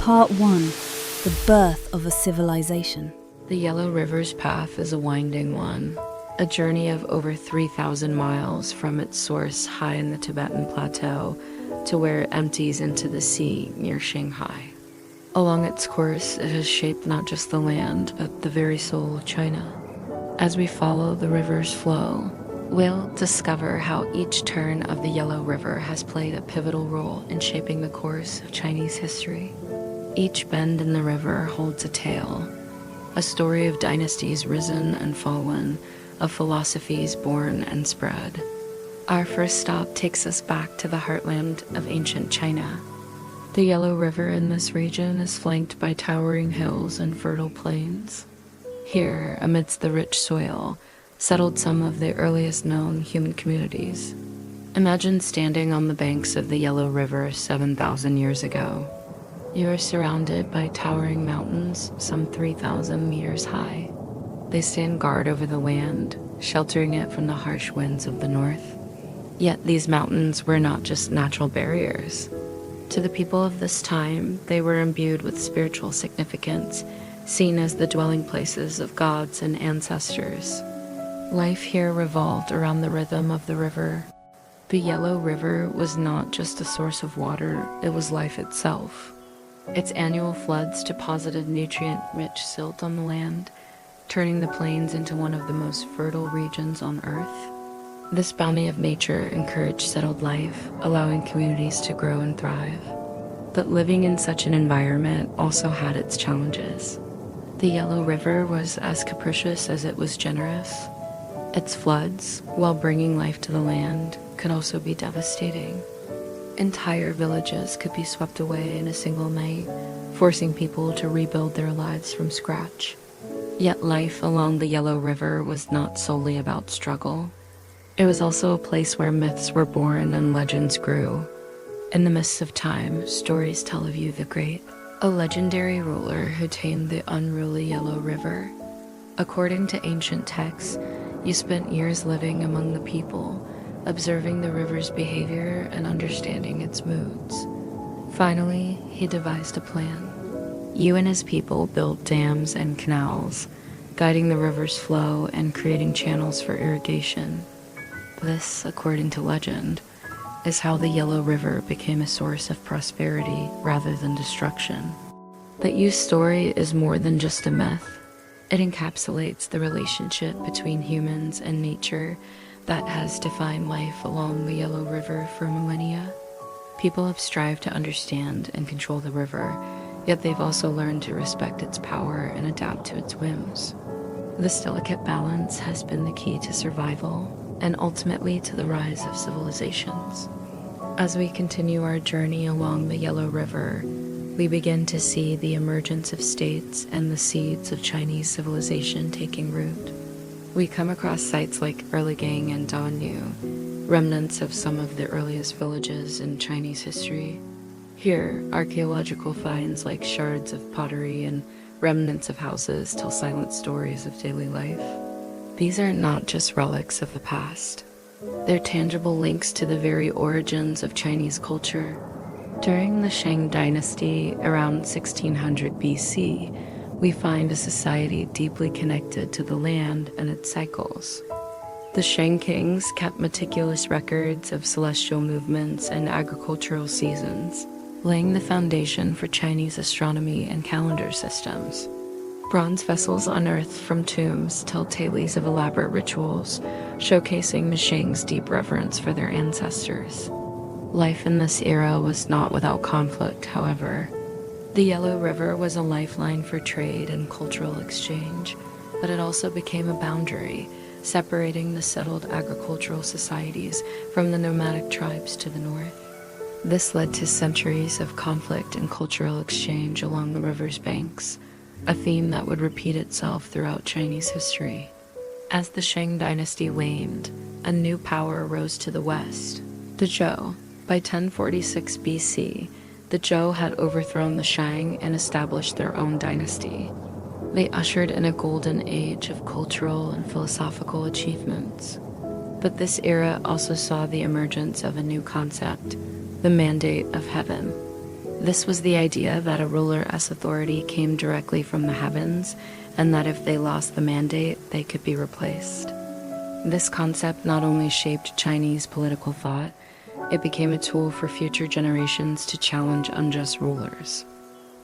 Part 1. The Birth of a Civilization. The Yellow River's path is a winding one, a journey of over 3,000 miles from its source high in the Tibetan Plateau to where it empties into the sea near Shanghai. Along its course, it has shaped not just the land, but the very soul of China. As we follow the river's flow, we'll discover how each turn of the Yellow River has played a pivotal role in shaping the course of Chinese history. Each bend in the river holds a tale, a story of dynasties risen and fallen, of philosophies born and spread. Our first stop takes us back to the heartland of ancient China. The Yellow River in this region is flanked by towering hills and fertile plains. Here, amidst the rich soil, settled some of the earliest known human communities. Imagine standing on the banks of the Yellow River 7,000 years ago. You are surrounded by towering mountains, some 3,000 meters high. They stand guard over the land, sheltering it from the harsh winds of the north. Yet these mountains were not just natural barriers. To the people of this time, they were imbued with spiritual significance, seen as the dwelling places of gods and ancestors. Life here revolved around the rhythm of the river. The Yellow River was not just a source of water, it was life itself. Its annual floods deposited nutrient-rich silt on the land, turning the plains into one of the most fertile regions on Earth. This bounty of nature encouraged settled life, allowing communities to grow and thrive. But living in such an environment also had its challenges. The Yellow River was as capricious as it was generous. Its floods, while bringing life to the land, could also be devastating. Entire villages could be swept away in a single night, forcing people to rebuild their lives from scratch. Yet life along the Yellow River was not solely about struggle. It was also a place where myths were born and legends grew. In the mists of time, stories tell of Yu the Great, a legendary ruler who tamed the unruly Yellow River. According to ancient texts, Yu spent years living among the people, observing the river's behavior and understanding its moods. Finally, he devised a plan. Yu and his people built dams and canals, guiding the river's flow and creating channels for irrigation. This, according to legend, is how the Yellow River became a source of prosperity rather than destruction. But Yu's story is more than just a myth. It encapsulates the relationship between humans and nature that has defined life along the Yellow River for millennia. People have strived to understand and control the river, yet they've also learned to respect its power and adapt to its whims. This delicate balance has been the key to survival and ultimately to the rise of civilizations. As we continue our journey along the Yellow River, we begin to see the emergence of states and the seeds of Chinese civilization taking root. We come across sites like Erlangen and Danyu, remnants of some of the earliest villages in Chinese history. Here, archaeological finds like shards of pottery and remnants of houses tell silent stories of daily life. These are not just relics of the past. They're tangible links to the very origins of Chinese culture. During the Shang dynasty, around 1600 BC, we find a society deeply connected to the land and its cycles. The Shang kings kept meticulous records of celestial movements and agricultural seasons, laying the foundation for Chinese astronomy and calendar systems. Bronze vessels unearthed from tombs tell tales of elaborate rituals, showcasing the Shang's deep reverence for their ancestors. Life in this era was not without conflict, however. The Yellow River was a lifeline for trade and cultural exchange, but it also became a boundary, separating the settled agricultural societies from the nomadic tribes to the north. This led to centuries of conflict and cultural exchange along the river's banks, a theme that would repeat itself throughout Chinese history. As the Shang dynasty waned, a new power rose to the west, the Zhou. By 1046 BC, the Zhou had overthrown the Shang and established their own dynasty. They ushered in a golden age of cultural and philosophical achievements. But this era also saw the emergence of a new concept, the mandate of heaven. This was the idea that a ruler's authority came directly from the heavens, and that if they lost the mandate, they could be replaced. This concept not only shaped Chinese political thought, it became a tool for future generations to challenge unjust rulers.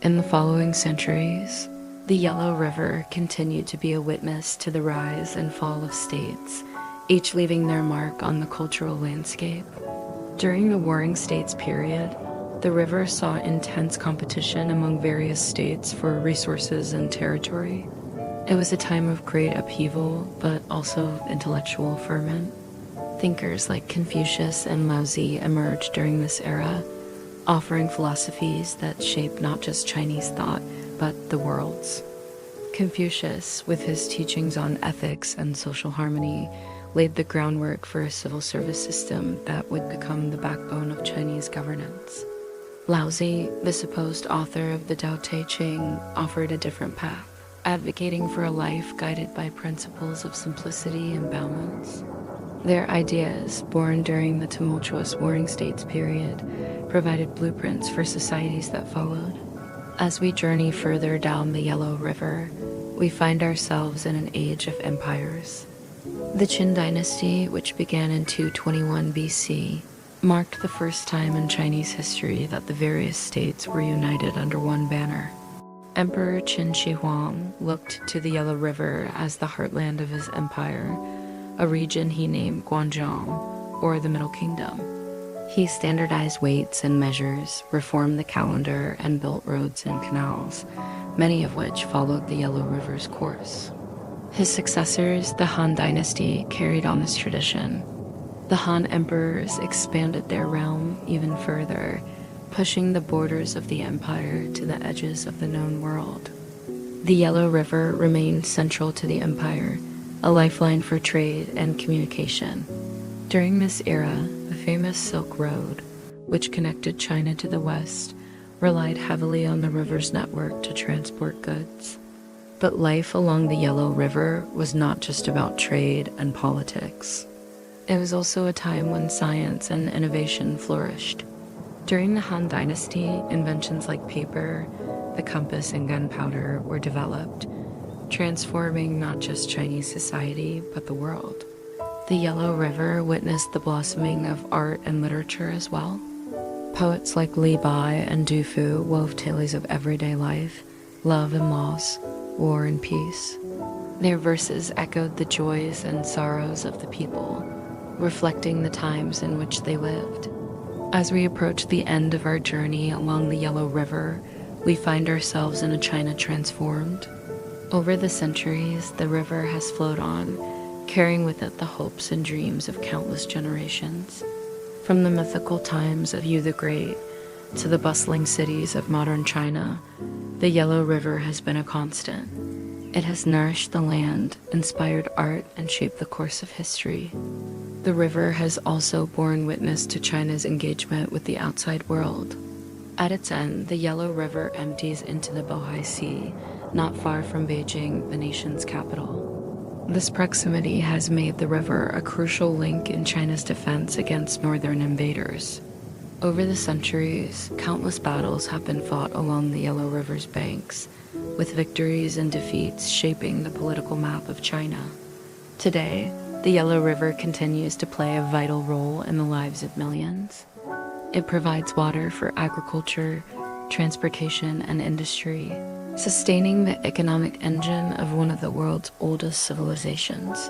In the following centuries, the Yellow River continued to be a witness to the rise and fall of states, each leaving their mark on the cultural landscape. During the Warring States period, the river saw intense competition among various states for resources and territory. It was a time of great upheaval, but also intellectual ferment. Thinkers like Confucius and Laozi emerged during this era, offering philosophies that shaped not just Chinese thought, but the world's. Confucius, with his teachings on ethics and social harmony, laid the groundwork for a civil service system that would become the backbone of Chinese governance. Laozi, the supposed author of the Tao Te Ching, offered a different path, advocating for a life guided by principles of simplicity and balance. Their ideas, born during the tumultuous Warring States period, provided blueprints for societies that followed. As we journey further down the Yellow River, we find ourselves in an age of empires. The Qin dynasty, which began in 221 BC, marked the first time in Chinese history that the various states were united under one banner. Emperor Qin Shi Huang looked to the Yellow River as the heartland of his empire, a region he named Guanzhong, or the Middle Kingdom. He standardized weights and measures, reformed the calendar, and built roads and canals, many of which followed the Yellow River's course. His successors, the Han dynasty, carried on this tradition. The Han emperors expanded their realm even further, pushing the borders of the empire to the edges of the known world. The Yellow River remained central to the empire, a lifeline for trade and communication. During this era, the famous Silk Road, which connected China to the west, relied heavily on the river's network to transport goods. But life along the Yellow River was not just about trade and politics. It was also a time when science and innovation flourished. During the Han Dynasty, inventions like paper, the compass, and gunpowder were developed, transforming not just Chinese society, but the world. The Yellow River witnessed the blossoming of art and literature as well. Poets like Li Bai and Du Fu wove tales of everyday life, love and loss, war and peace. Their verses echoed the joys and sorrows of the people, reflecting the times in which they lived. As we approach the end of our journey along the Yellow River, we find ourselves in a China transformed. Over the centuries, the river has flowed on, carrying with it the hopes and dreams of countless generations. From the mythical times of Yu the Great to the bustling cities of modern China, the Yellow River has been a constant. It has nourished the land, inspired art, and shaped the course of history. The river has also borne witness to China's engagement with the outside world. At its end, the Yellow River empties into the Bohai Sea, not far from Beijing, the nation's capital. This proximity has made the river a crucial link in China's defense against northern invaders. Over the centuries, countless battles have been fought along the Yellow River's banks, with victories and defeats shaping the political map of China. Today, the Yellow River continues to play a vital role in the lives of millions. It provides water for agriculture, transportation, and industry, sustaining the economic engine of one of the world's oldest civilizations.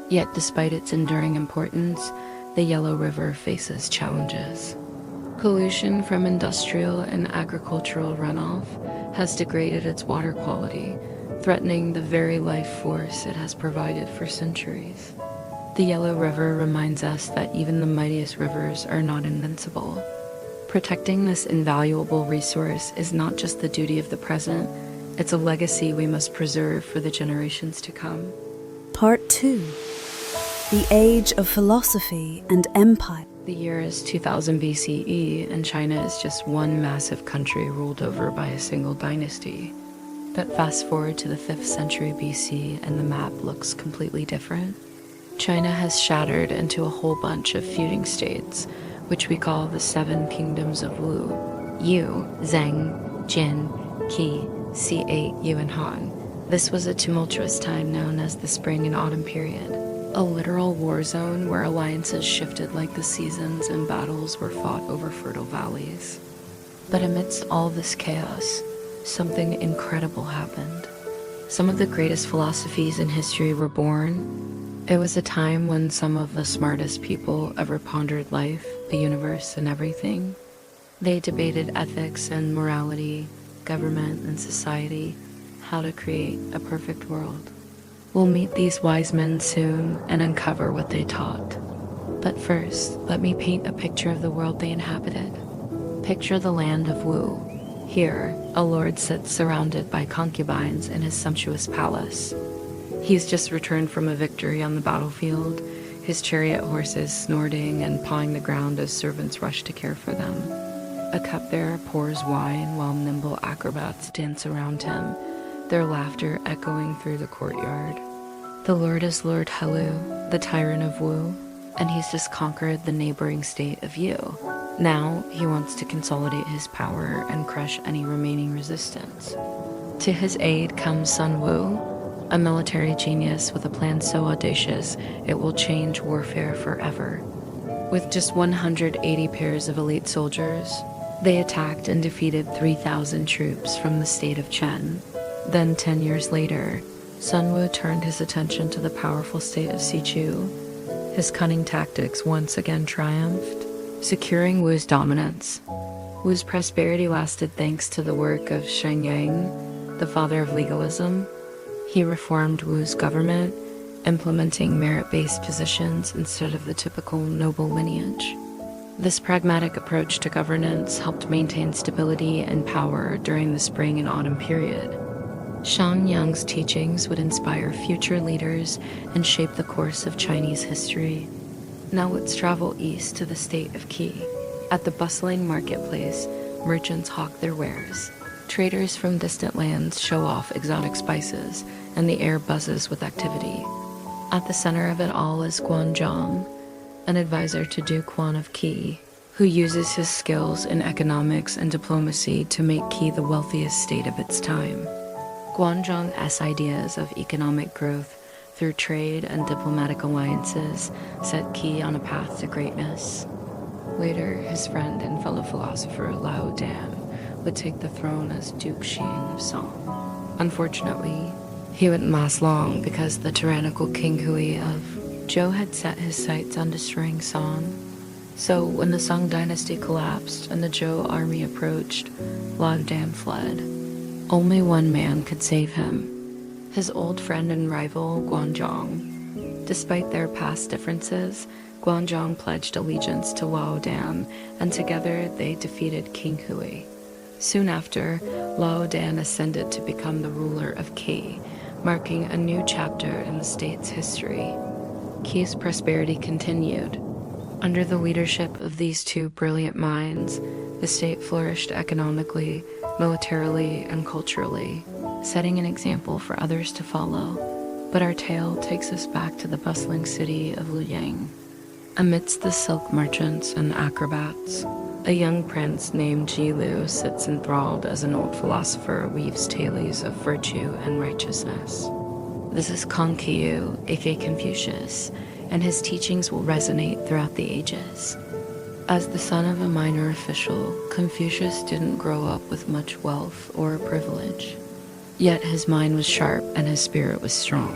Yet, despite its enduring importance, the Yellow River faces challenges. Pollution from industrial and agricultural runoff has degraded its water quality, threatening the very life force it has provided for centuries. The Yellow River reminds us that even the mightiest rivers are not invincible. Protecting this invaluable resource is not just the duty of the present, it's a legacy we must preserve for the generations to come. Part 2. The Age of Philosophy and Empire. The year is 2000 BCE, and China is just one massive country ruled over by a single dynasty. But fast forward to the 5th century BC, and the map looks completely different. China has shattered into a whole bunch of feuding states, which we call the 7 Kingdoms of Wu. Yu, Zheng, Jin, Qi, C8, Yu, and Han. This was a tumultuous time known as the Spring and Autumn period, a literal war zone where alliances shifted like the seasons and battles were fought over fertile valleys. But amidst all this chaos, something incredible happened. Some of the greatest philosophies in history were born. It was a time when some of the smartest people ever pondered life, the universe, and everything. They debated ethics and morality, government and society, how to create a perfect world. We'll meet these wise men soon and uncover what they taught. But first, let me paint a picture of the world they inhabited. Picture the land of Wu. Here, a lord sits surrounded by concubines in his sumptuous palace. He's just returned from a victory on the battlefield, his chariot horses snorting and pawing the ground as servants rush to care for them. A cupbearer pours wine while nimble acrobats dance around him, their laughter echoing through the courtyard. The lord is Lord Helu, the tyrant of Wu, and he's just conquered the neighboring state of Yu. Now, he wants to consolidate his power and crush any remaining resistance. To his aid comes Sun Wu, a military genius with a plan so audacious it will change warfare forever. With just 180 pairs of elite soldiers, they attacked and defeated 3,000 troops from the state of Chen. Then 10 years later, Sun Wu turned his attention to the powerful state of Sichu. His cunning tactics once again triumphed, securing Wu's dominance. Wu's prosperity lasted thanks to the work of Sheng Yang, the father of legalism. He reformed Wu's government, implementing merit-based positions instead of the typical noble lineage. This pragmatic approach to governance helped maintain stability and power during the Spring and Autumn period. Shang Yang's teachings would inspire future leaders and shape the course of Chinese history. Now let's travel east to the state of Qi. At the bustling marketplace, merchants hawk their wares. Traders from distant lands show off exotic spices, and the air buzzes with activity. At the center of it all is Guanzhong, an advisor to Duke Wan of Qi, who uses his skills in economics and diplomacy to make Qi the wealthiest state of its time. Guanzhong's ideas of economic growth through trade and diplomatic alliances set Qi on a path to greatness. Later, his friend and fellow philosopher Lao Dan would take the throne as Duke Xing of Song. Unfortunately, he wouldn't last long because the tyrannical King Hui of Zhou had set his sights on destroying Song. So when the Song dynasty collapsed and the Zhou army approached, Lao Dan fled. Only one man could save him, his old friend and rival, Guanzhong. Despite their past differences, Guanzhong pledged allegiance to Lao Dan, and together they defeated King Hui. Soon after, Lao Dan ascended to become the ruler of Qi, marking a new chapter in the state's history. Qi's prosperity continued. Under the leadership of these two brilliant minds, the state flourished economically, militarily, and culturally, setting an example for others to follow. But our tale takes us back to the bustling city of Luoyang. Amidst the silk merchants and acrobats, a young prince named Ji Lu sits enthralled as an old philosopher weaves tales of virtue and righteousness. This is Kong Qiu, aka Confucius, and his teachings will resonate throughout the ages. As the son of a minor official, Confucius didn't grow up with much wealth or privilege. Yet his mind was sharp and his spirit was strong.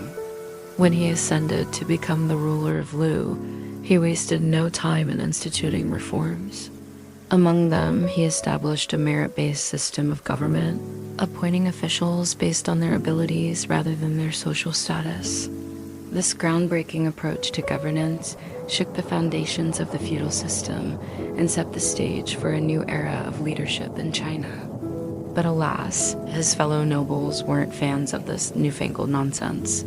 When he ascended to become the ruler of Lu, he wasted no time in instituting reforms. Among them, he established a merit-based system of government, appointing officials based on their abilities rather than their social status. This groundbreaking approach to governance shook the foundations of the feudal system and set the stage for a new era of leadership in China. But alas, his fellow nobles weren't fans of this newfangled nonsense.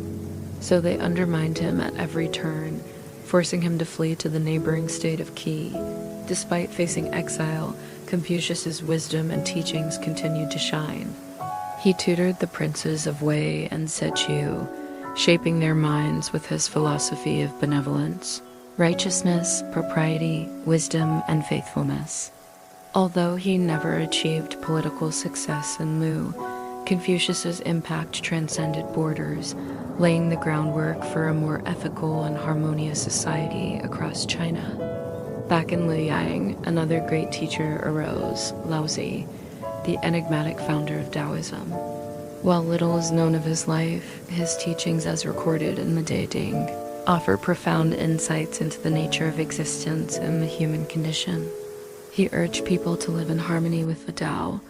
So they undermined him at every turn, forcing him to flee to the neighboring state of Qi. Despite facing exile, Confucius's wisdom and teachings continued to shine. He tutored the princes of Wei and Sichu, shaping their minds with his philosophy of benevolence, righteousness, propriety, wisdom, and faithfulness. Although he never achieved political success in Mu, Confucius's impact transcended borders, laying the groundwork for a more ethical and harmonious society across China. Back in Liuyang, another great teacher arose, Laozi, the enigmatic founder of Taoism. While little is known of his life, his teachings as recorded in the De Ding offer profound insights into the nature of existence and the human condition. He urged people to live in harmony with the Tao,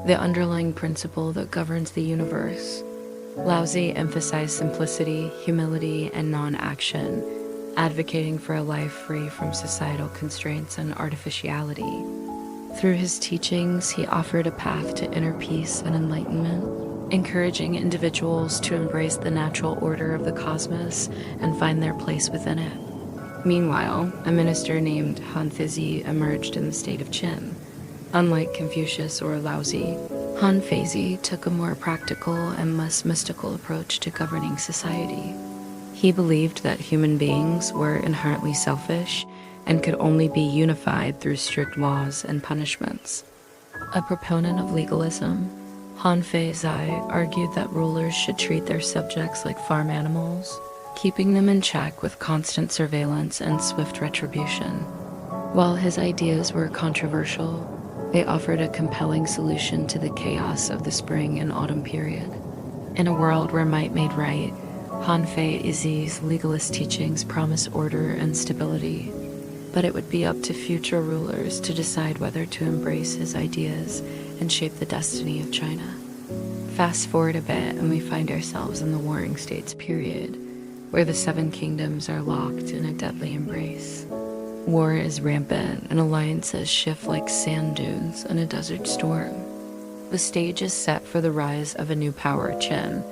the underlying principle that governs the universe. Laozi emphasized simplicity, humility, and non-action, advocating for a life free from societal constraints and artificiality. Through his teachings, he offered a path to inner peace and enlightenment, encouraging individuals to embrace the natural order of the cosmos and find their place within it. Meanwhile, a minister named Han Feizi emerged in the state of Qin. Unlike Confucius or Laozi, Han Feizi took a more practical and less mystical approach to governing society. He believed that human beings were inherently selfish and could only be unified through strict laws and punishments. A proponent of legalism, Han Feizi argued that rulers should treat their subjects like farm animals, keeping them in check with constant surveillance and swift retribution. While his ideas were controversial, they offered a compelling solution to the chaos of the spring and autumn period. In a world where might made right, Han Feizi's legalist teachings promise order and stability, but it would be up to future rulers to decide whether to embrace his ideas and shape the destiny of China. Fast forward a bit and we find ourselves in the Warring States period, where the Seven Kingdoms are locked in a deadly embrace. War is rampant and alliances shift like sand dunes in a desert storm. The stage is set for the rise of a new power, Qin.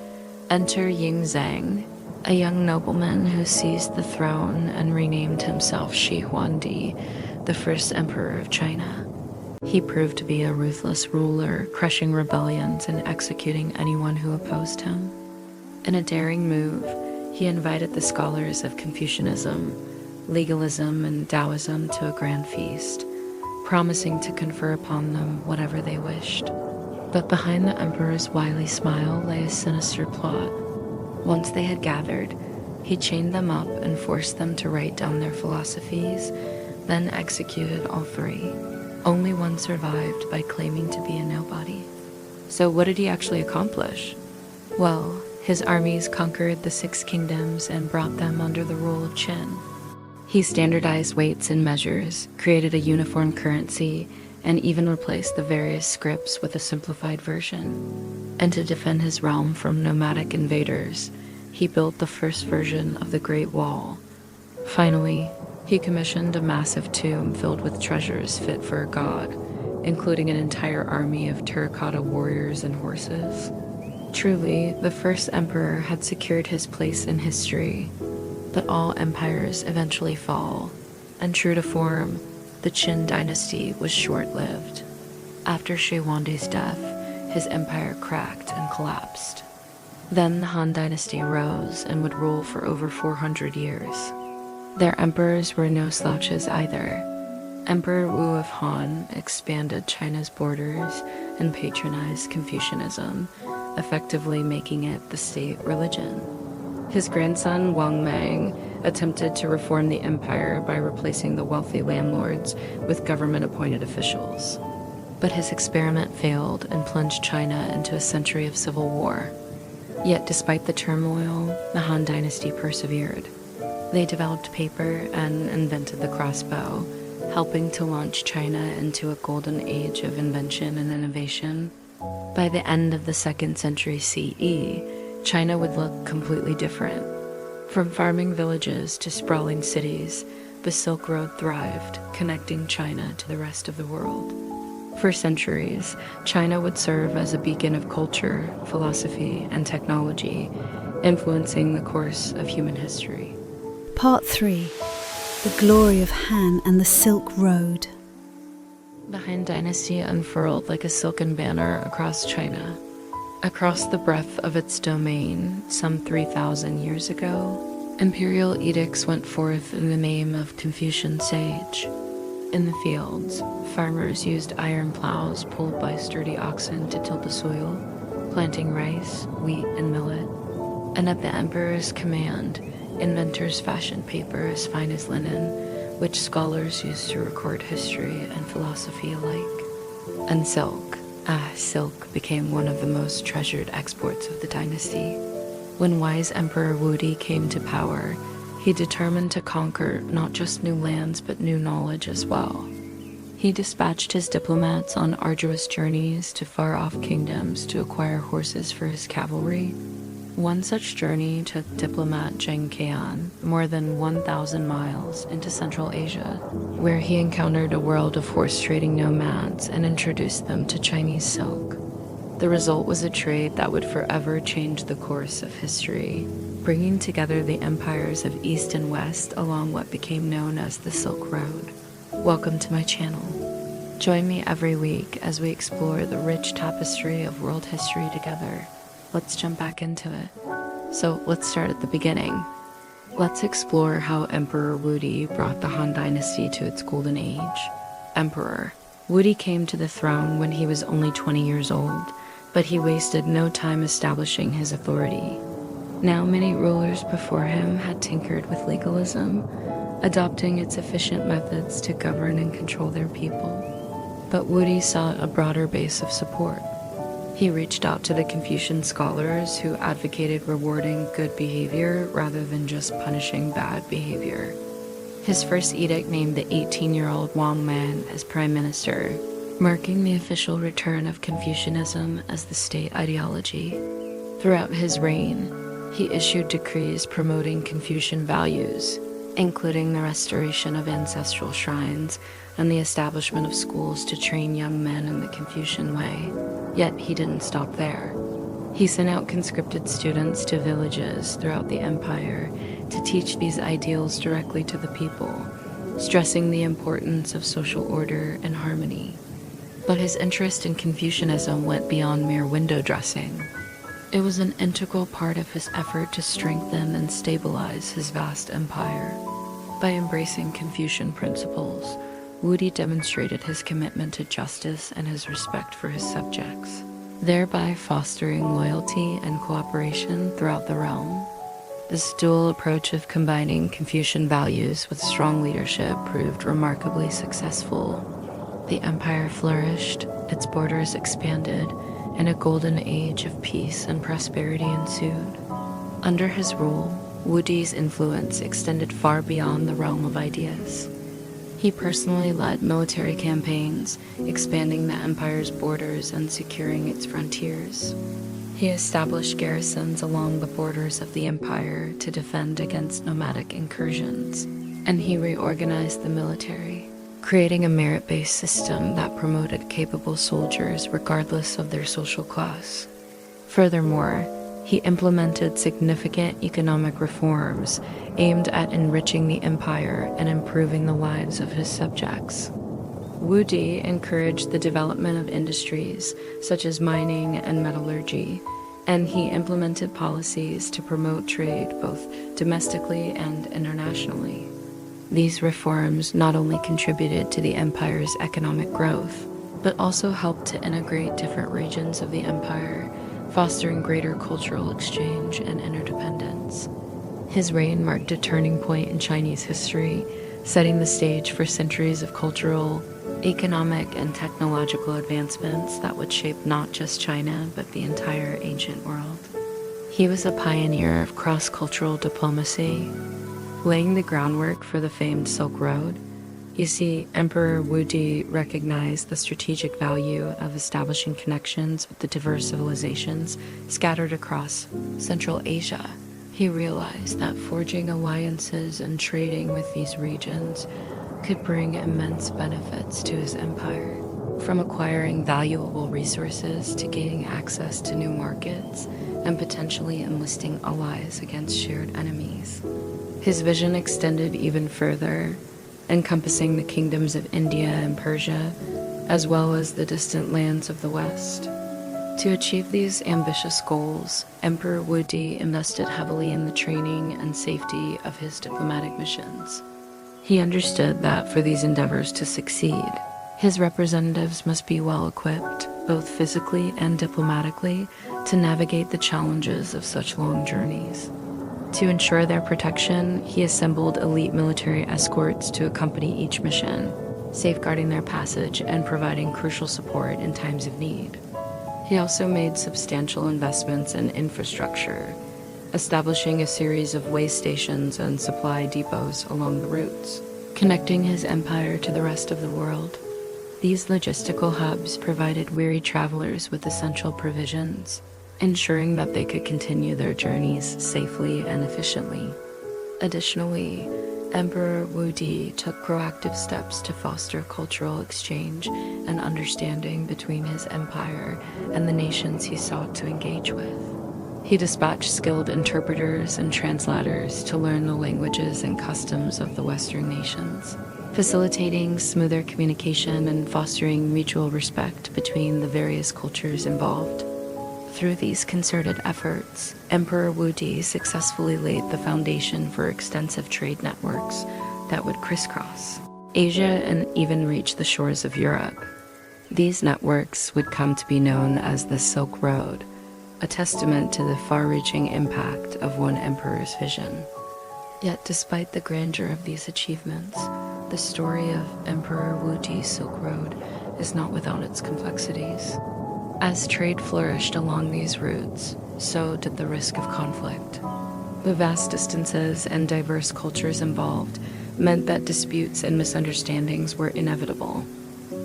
Enter Ying Zhang, a young nobleman who seized the throne and renamed himself Shi Huangdi, the first emperor of China. He proved to be a ruthless ruler, crushing rebellions and executing anyone who opposed him. In a daring move, he invited the scholars of Confucianism, legalism, and Taoism to a grand feast, promising to confer upon them whatever they wished. But behind the emperor's wily smile lay a sinister plot. Once they had gathered, he chained them up and forced them to write down their philosophies, then executed all three. Only one survived by claiming to be a nobody. So what did he actually accomplish? Well, his armies conquered the 6 kingdoms and brought them under the rule of Qin. He standardized weights and measures, created a uniform currency, and even replaced the various scripts with a simplified version. And to defend his realm from nomadic invaders, he built the first version of the Great Wall. Finally, he commissioned a massive tomb filled with treasures fit for a god, including an entire army of terracotta warriors and horses. Truly, the first emperor had secured his place in history, but all empires eventually fall, and true to form, the Qin dynasty was short-lived. After Shi Huangdi's death, his empire cracked and collapsed. Then the Han dynasty rose and would rule for over 400 years. Their emperors were no slouches either. Emperor Wu of Han expanded China's borders and patronized Confucianism, effectively making it the state religion. His grandson Wang Mang attempted to reform the empire by replacing the wealthy landlords with government-appointed officials. But his experiment failed and plunged China into a century of civil war. Yet despite the turmoil, the Han dynasty persevered. They developed paper and invented the crossbow, helping to launch China into a golden age of invention and innovation. By the end of the 2nd century CE, China would look completely different. From farming villages to sprawling cities, the Silk Road thrived, connecting China to the rest of the world. For centuries, China would serve as a beacon of culture, philosophy, and technology, influencing the course of human history. Part 3. The Glory of Han and the Silk Road. The Han dynasty unfurled like a silken banner across China. Across the breadth of its domain, some 3,000 years ago, imperial edicts went forth in the name of Confucian sage. In the fields, farmers used iron plows pulled by sturdy oxen to till the soil, planting rice, wheat, and millet. And at the emperor's command, inventors fashioned paper as fine as linen, which scholars used to record history and philosophy alike. And silk. Silk became one of the most treasured exports of the dynasty. When wise Emperor Wudi came to power, he determined to conquer not just new lands but new knowledge as well. He dispatched his diplomats on arduous journeys to far-off kingdoms to acquire horses for his cavalry. One such journey took diplomat Zheng Qian more than 1,000 miles into Central Asia, where he encountered a world of horse-trading nomads and introduced them to Chinese silk. The result was a trade that would forever change the course of history, bringing together the empires of East and West along what became known as the Silk Road. Welcome to my channel. Join me every week as we explore the rich tapestry of world history together. Let's jump back into it. So let's start at the beginning. Let's explore how Emperor Wudi brought the Han Dynasty to its golden age. Emperor. Wudi came to the throne when he was only 20 years old, but he wasted no time establishing his authority. Now many rulers before him had tinkered with legalism, adopting its efficient methods to govern and control their people. But Wudi sought a broader base of support. He reached out to the Confucian scholars who advocated rewarding good behavior rather than just punishing bad behavior. His first edict named the 18-year-old Wang Man as prime minister, marking the official return of Confucianism as the state ideology. Throughout his reign, he issued decrees promoting Confucian values, including the restoration of ancestral shrines and the establishment of schools to train young men in the Confucian way. Yet he didn't stop there. He sent out conscripted students to villages throughout the empire to teach these ideals directly to the people, stressing the importance of social order and harmony. But his interest in Confucianism went beyond mere window dressing. It was an integral part of his effort to strengthen and stabilize his vast empire. By embracing Confucian principles, Wudi demonstrated his commitment to justice and his respect for his subjects, thereby fostering loyalty and cooperation throughout the realm. This dual approach of combining Confucian values with strong leadership proved remarkably successful. The empire flourished, its borders expanded, and a golden age of peace and prosperity ensued. Under his rule, Wudi's influence extended far beyond the realm of ideas. He personally led military campaigns, expanding the empire's borders and securing its frontiers. He established garrisons along the borders of the empire to defend against nomadic incursions, and he reorganized the military, creating a merit-based system that promoted capable soldiers regardless of their social class. Furthermore, he implemented significant economic reforms aimed at enriching the empire and improving the lives of his subjects. Wudi encouraged the development of industries such as mining and metallurgy, and he implemented policies to promote trade both domestically and internationally. These reforms not only contributed to the empire's economic growth, but also helped to integrate different regions of the empire, fostering greater cultural exchange and interdependence. His reign marked a turning point in Chinese history, setting the stage for centuries of cultural, economic, and technological advancements that would shape not just China, but the entire ancient world. He was a pioneer of cross-cultural diplomacy, laying the groundwork for the famed Silk Road. You see, Emperor Wudi recognized the strategic value of establishing connections with the diverse civilizations scattered across Central Asia. He realized that forging alliances and trading with these regions could bring immense benefits to his empire, from acquiring valuable resources to gaining access to new markets and potentially enlisting allies against shared enemies. His vision extended even further, encompassing the kingdoms of India and Persia, as well as the distant lands of the West. To achieve these ambitious goals, Emperor Wudi invested heavily in the training and safety of his diplomatic missions. He understood that for these endeavors to succeed, his representatives must be well equipped, both physically and diplomatically, to navigate the challenges of such long journeys. To ensure their protection, he assembled elite military escorts to accompany each mission, safeguarding their passage and providing crucial support in times of need. He also made substantial investments in infrastructure, establishing a series of way stations and supply depots along the routes, connecting his empire to the rest of the world. These logistical hubs provided weary travelers with essential provisions, ensuring that they could continue their journeys safely and efficiently. Additionally, Emperor Wu Di took proactive steps to foster cultural exchange and understanding between his empire and the nations he sought to engage with. He dispatched skilled interpreters and translators to learn the languages and customs of the Western nations, facilitating smoother communication and fostering mutual respect between the various cultures involved. Through these concerted efforts, Emperor Wu Di successfully laid the foundation for extensive trade networks that would crisscross Asia and even reach the shores of Europe. These networks would come to be known as the Silk Road, a testament to the far-reaching impact of one emperor's vision. Yet despite the grandeur of these achievements, the story of Emperor Wu Di's Silk Road is not without its complexities. As trade flourished along these routes, so did the risk of conflict. The vast distances and diverse cultures involved meant that disputes and misunderstandings were inevitable.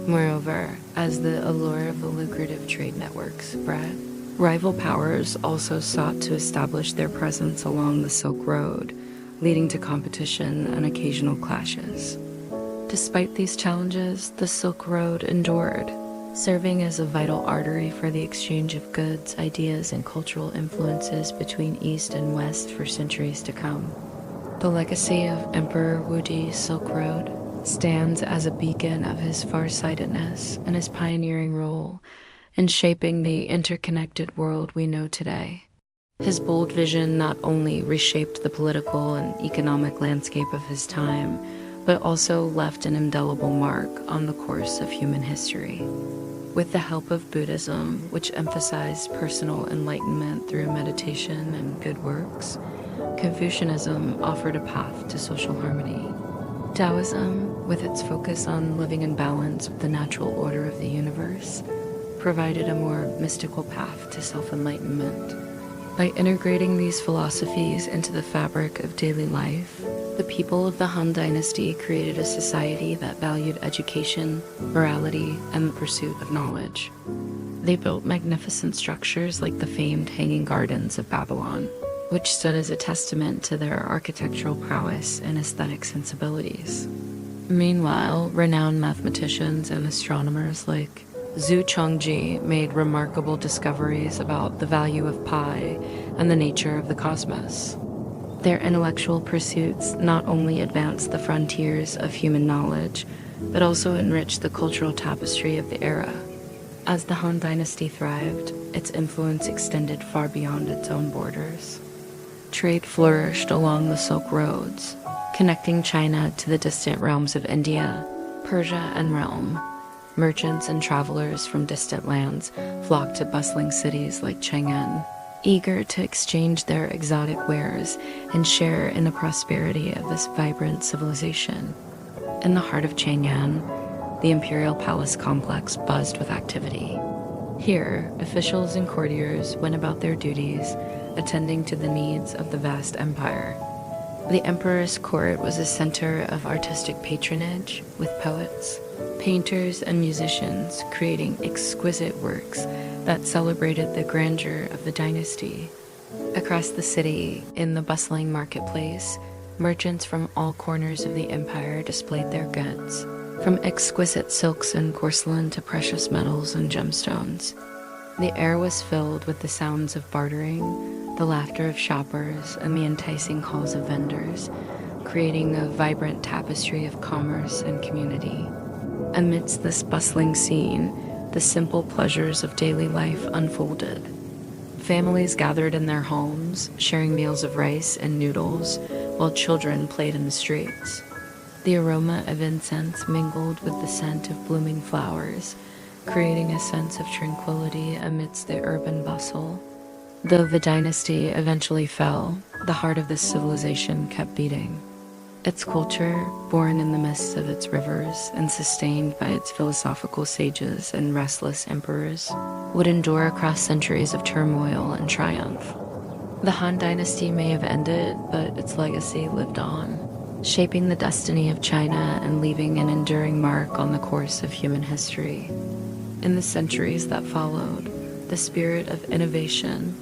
Moreover, as the allure of the lucrative trade networks spread, rival powers also sought to establish their presence along the Silk Road, leading to competition and occasional clashes. Despite these challenges, the Silk Road endured, serving as a vital artery for the exchange of goods, ideas, and cultural influences between East and West for centuries to come. The legacy of Emperor Wu Di's Silk Road stands as a beacon of his farsightedness and his pioneering role in shaping the interconnected world we know today. His bold vision not only reshaped the political and economic landscape of his time, but also left an indelible mark on the course of human history. With the help of Buddhism, which emphasized personal enlightenment through meditation and good works, Confucianism offered a path to social harmony. Taoism, with its focus on living in balance with the natural order of the universe, provided a more mystical path to self-enlightenment. By integrating these philosophies into the fabric of daily life, the people of the Han Dynasty created a society that valued education, morality, and the pursuit of knowledge. They built magnificent structures like the famed Hanging Gardens of Babylon, which stood as a testament to their architectural prowess and aesthetic sensibilities. Meanwhile, renowned mathematicians and astronomers like Zhu Chongji made remarkable discoveries about the value of pi and the nature of the cosmos. Their intellectual pursuits not only advanced the frontiers of human knowledge, but also enriched the cultural tapestry of the era. As the Han Dynasty thrived, its influence extended far beyond its own borders. Trade flourished along the Silk Roads, connecting China to the distant realms of India, Persia, and Rome. Merchants and travelers from distant lands flocked to bustling cities like Chang'an, eager to exchange their exotic wares and share in the prosperity of this vibrant civilization. In the heart of Chang'an, the imperial palace complex buzzed with activity. Here, officials and courtiers went about their duties, attending to the needs of the vast empire. The emperor's court was a center of artistic patronage, with poets, painters, and musicians creating exquisite works that celebrated the grandeur of the dynasty. Across the city, in the bustling marketplace, merchants from all corners of the empire displayed their goods, from exquisite silks and porcelain to precious metals and gemstones. The air was filled with the sounds of bartering, the laughter of shoppers, and the enticing calls of vendors, creating a vibrant tapestry of commerce and community. Amidst this bustling scene, the simple pleasures of daily life unfolded. Families gathered in their homes, sharing meals of rice and noodles, while children played in the streets. The aroma of incense mingled with the scent of blooming flowers, creating a sense of tranquility amidst the urban bustle. Though the dynasty eventually fell, the heart of this civilization kept beating. Its culture, born in the midst of its rivers and sustained by its philosophical sages and restless emperors, would endure across centuries of turmoil and triumph. The Han Dynasty may have ended, but its legacy lived on, shaping the destiny of China and leaving an enduring mark on the course of human history. In the centuries that followed, the spirit of innovation,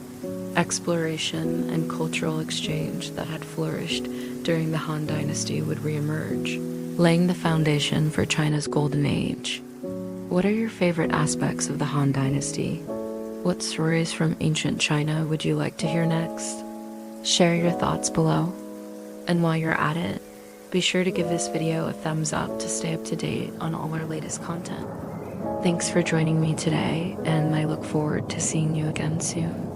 exploration, and cultural exchange that had flourished during the Han Dynasty would reemerge, laying the foundation for China's golden age. What are your favorite aspects of the Han Dynasty? What stories from ancient China would you like to hear next? Share your thoughts below. And while you're at it, be sure to give this video a thumbs up to stay up to date on all our latest content. Thanks for joining me today, and I look forward to seeing you again soon.